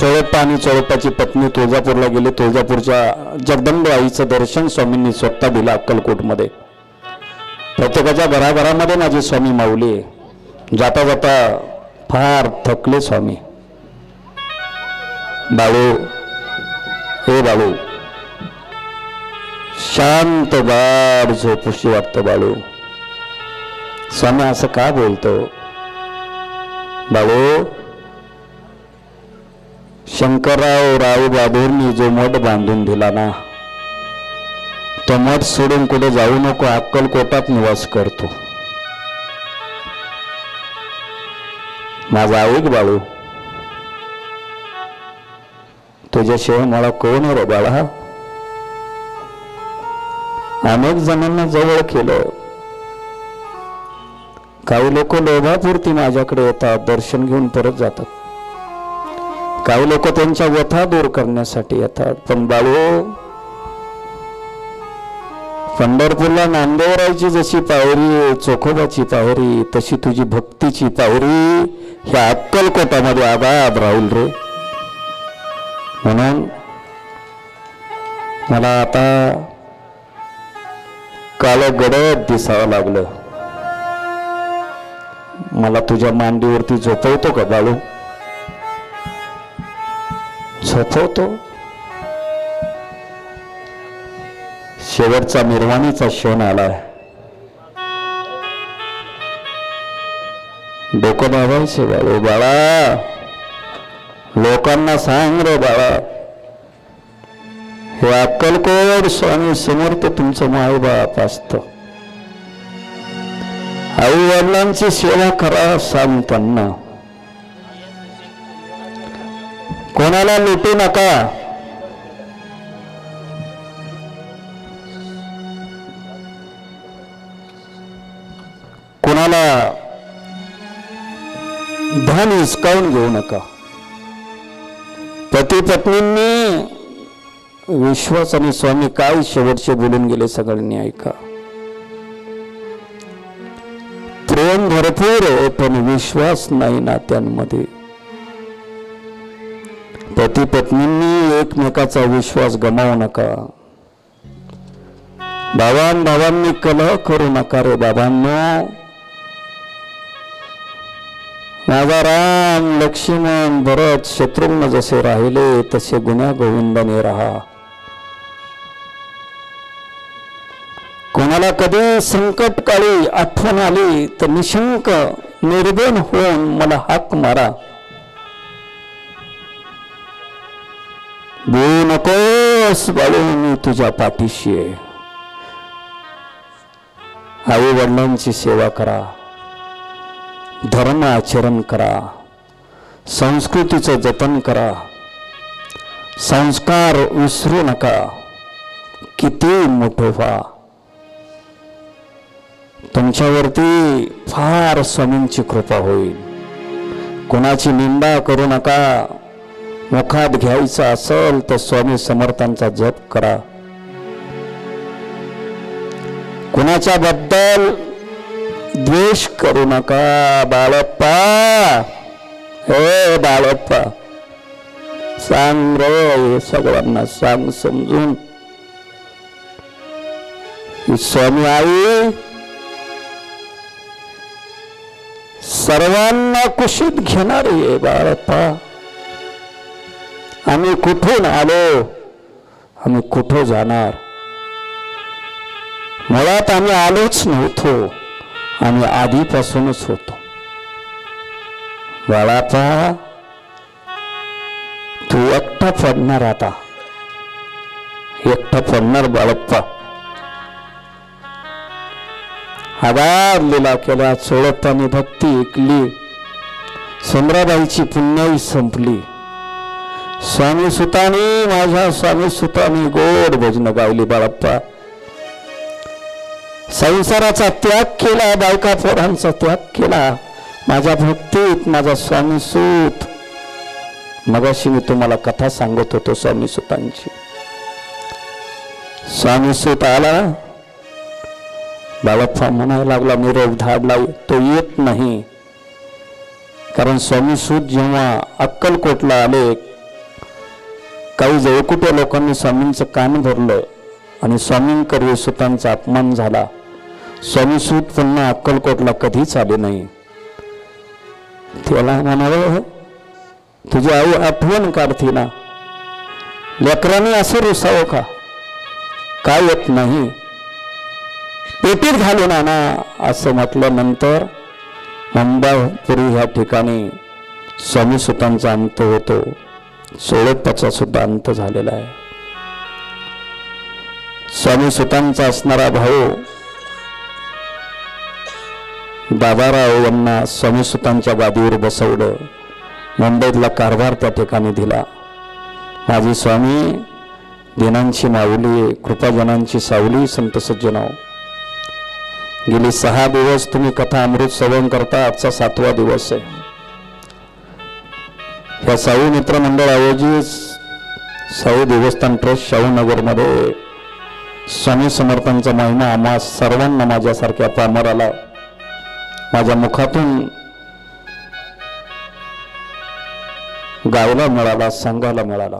चोळप्पा आणि चोळप्पाची पत्नी तुळजापूरला गेली. तुळजापूरच्या जगदंबे आईचं दर्शन स्वामींनी स्वतः दिलं अक्कलकोटमध्ये. प्रत्येकाच्या घराघरामध्ये माझे स्वामी माऊली. जाता जाता फार थकले स्वामी. बाळू, हे बाळू, शांत गाढ झोपूशी वाटतं बाळू. स्वामी असं का बोलतो? बाळू, शंकरराव राव बहादूरनी जो मठ बांधून दिला ना, तो मठ सोडून कुठे जाऊ नको, अक्कलकोटात निवास करतो. माझा ऐक बाळू, तुझ्याशिवाय मला कोण रे बाळा? अनेक जणांना जवळ केलं. काही लोक लोभापुरती माझ्याकडे येतात, दर्शन घेऊन परत जातात. काही लोक त्यांच्या व्यथा दूर करण्यासाठी येतात. पण बाळू, पंढरपूरला नांदेवरायची जशी पायरी, चोखोबाची पायरी, तशी तुझी भक्तीची पायरी ह्या अक्कलकोटामध्ये आबाद राहील रे. म्हणून मला आता काळं गडद दिसावं लागलं. मला तुझ्या मांडीवरती झोपवतो का बाळू? झोपवतो. शेवटचा निर्वाणीचा क्षण आलाय. डोकं दाबायचे बाळू. बाळा, लोकांना सांग रे बाळा, हे अक्कलकोट स्वामी समर्थ तुमचं मायबाप असतं. आई वडिलांची सेवा करा सांग त्यांना. कोणाला लुटू नका. कोणाला धन हिसकावून घेऊ नका. पती पत्नींनी विश्वास आणि स्वामी काय शेवटचे बोलून गेले सगळ्यांनी ऐका. प्रेम भरपूर आहे पण विश्वास नाही नात्यांमध्ये. पती पत्नींनी एकमेकाचा विश्वास गमावू नका. भावांनी कलह करू नका रे बाबांनो. माझा राम, लक्ष्मण, भरत, शत्रुघ्न जसे राहिले तसे गुन्हा गोविंदाने राहा. कोणाला कधी संकट काळी आठवण आली तर निशंक निर्भय होऊन मला हाक मारा. बोलू नकोस बाळू, मी तुझ्या पाठीशी आहे. आई वडिलांची सेवा करा, धर्म आचरण करा, संस्कृतीचं जतन करा, संस्कार विसरू नका. किती मोठे व्हा, तुमच्यावरती फार स्वामींची कृपा होईल. कोणाची निंदा करू नका. मुखात घ्यायचा असेल तर स्वामी समर्थांचा जप करा. कुणाच्या बद्दल द्वेष करू नका. बाळप्पा, हे बाळप्पा, सांग रे सगळ्यांना, सांग समजून. स्वामी आई सर्वांना कुशीत घेणारी आहे. बाळप्पा, आम्ही कुठून आलो, आम्ही कुठं जाणार? मुळात आम्ही आलोच नव्हतो, आम्ही आधीपासूनच होतो. बाळापा, तू एकटा पडणार, आता एकटा पडणार बाळप्पा. आधार लिला केला, चोळप्पाने भक्ती ऐकली, सुंदराबाईची पुण्याई संपली. स्वामी सुतानी, माझ्या स्वामी सुतानी गोड भजन गावली बाळप्पा. संसाराचा त्याग केला, बायका पोरांचा त्याग केला माझ्या भक्तीत, माझा स्वामी सूत. मगाशी मी तुम्हाला कथा सांगत होतो स्वामी सुतांची. स्वामी सूत आला, बाळप्पा म्हणायला लागला, निरोप धाडला, तो येत नाही. कारण स्वामी सूत जेव्हा अक्कलकोटला आले, काही जळकुट्या लोकांनी स्वामींचं कान धरलं आणि स्वामींकरी सुतांचा अपमान झाला. स्वामी सूत पुन्हा अक्कलकोटला कधीच आले नाही. त्याला म्हणावं, तुझी आई आठवण काढते ना, लेकराने असं रुसावं का? काय येत नाही, पेटीत घालून आणा असं म्हटल्यानंतर मंबापुरी ह्या ठिकाणी स्वामी सुतांचा अंत होतो. सोळप्पाचा सुद्धा अंत झालेला आहे. स्वामी सुतांचा असणारा भाऊ दादाराव यांना स्वामी सुतांच्या गादीवर बसवलं. मुंबईतला कारभार त्या ठिकाणी दिला. माझी स्वामी दिनांची माऊली, कृपाजनांची सावली, संत सज्जनाव. गेली 6 दिवस तुम्ही कथा अमृत श्रवण करता. आजचा 7वा दिवस आहे. या साई मित्र मंडळ आयोजित साई देवस्थान ट्रस्ट शाहूनगरमध्ये स्वामी समर्थांचा महिमा आम्हा सर्वांना माझ्यासारख्या पामराला माझ्या मुखातून गायला मिळाला, सांगायला मिळाला.